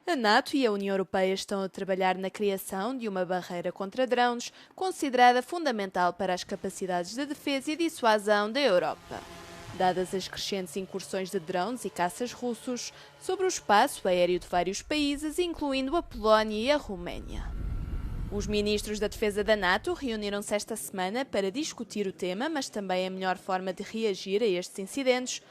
A NATO e a União Europeia estão a trabalhar na criação de uma barreira contra drones, considerada fundamental para as capacidades de defesa e dissuasão da Europa. Dadas as crescentes incursões de drones e caças russos sobre o espaço aéreo de vários países, incluindo a Polónia e a Roménia. Os ministros da Defesa da NATO reuniram-se esta semana para discutir o tema, mas também a melhor forma de reagir a estes incidentes,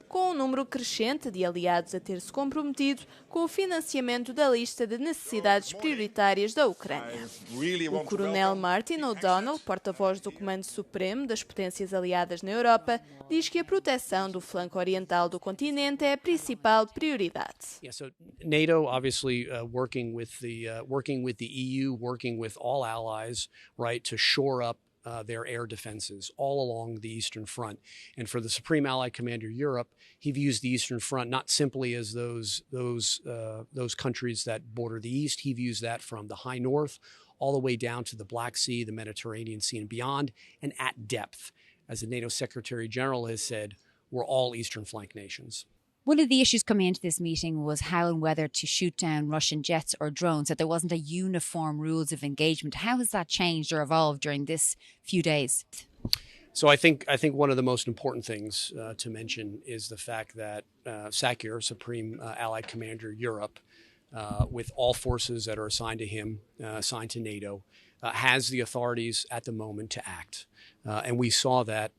com um número crescente de aliados a ter-se comprometido com o financiamento da lista de necessidades prioritárias da Ucrânia. O coronel Martin O'Donnell, porta-voz do Comando Supremo das potências aliadas na Europa, diz que a proteção do flanco oriental do continente é a principal prioridade. NATO obviously working with the EU, working with all allies, right, to shore up their air defenses all along the Eastern Front. And for the Supreme Allied Commander Europe, he views the Eastern Front not simply as those countries that border the East. He views that from the high north all the way down to the Black Sea, the Mediterranean Sea and beyond, and at depth. As the NATO Secretary General has said, we're all Eastern flank nations. One of the issues coming into this meeting was how and whether to shoot down Russian jets or drones, that there wasn't a uniform rules of engagement. How has that changed or evolved during this few days? So I think one of the most important things to mention is the fact that Sakir, Supreme Allied Commander Europe, with all forces that are assigned to him, assigned to NATO, has the authorities at the moment to act. And we saw that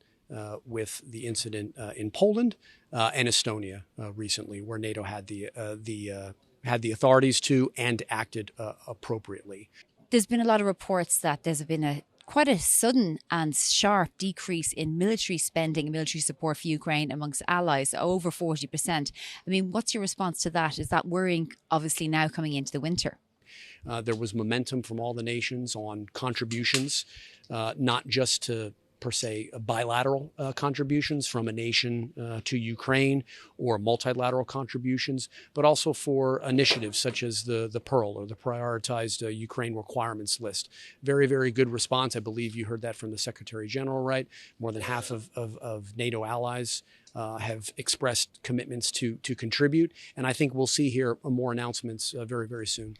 with the incident in Poland and Estonia recently, where NATO had the authorities to and acted appropriately. There's been a lot of reports that there's been quite a sudden and sharp decrease in military spending and military support for Ukraine amongst allies, over 40%. I mean, what's your response to that? Is that worrying, obviously, now coming into the winter? There was momentum from all the nations on contributions, not just to per se bilateral contributions from a nation to Ukraine or multilateral contributions, but also for initiatives such as the PEARL or the Prioritized Ukraine Requirements List. Very, very good response. I believe you heard that from the Secretary General, right? More than half of NATO allies have expressed commitments to contribute. And I think we'll see here more announcements very, very soon.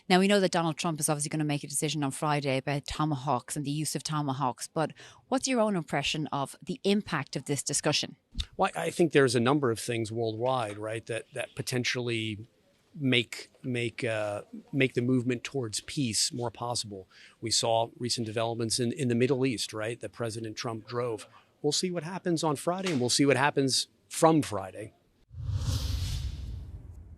Now, we know that Donald Trump is obviously going to make a decision on Friday about Tomahawks and the use of Tomahawks. But what's your own impression of the impact of this discussion? Well, I think there's a number of things worldwide, right, that potentially make the movement towards peace more possible. We saw recent developments in the Middle East, right, that President Trump drove. We'll see what happens on Friday, and we'll see what happens from Friday.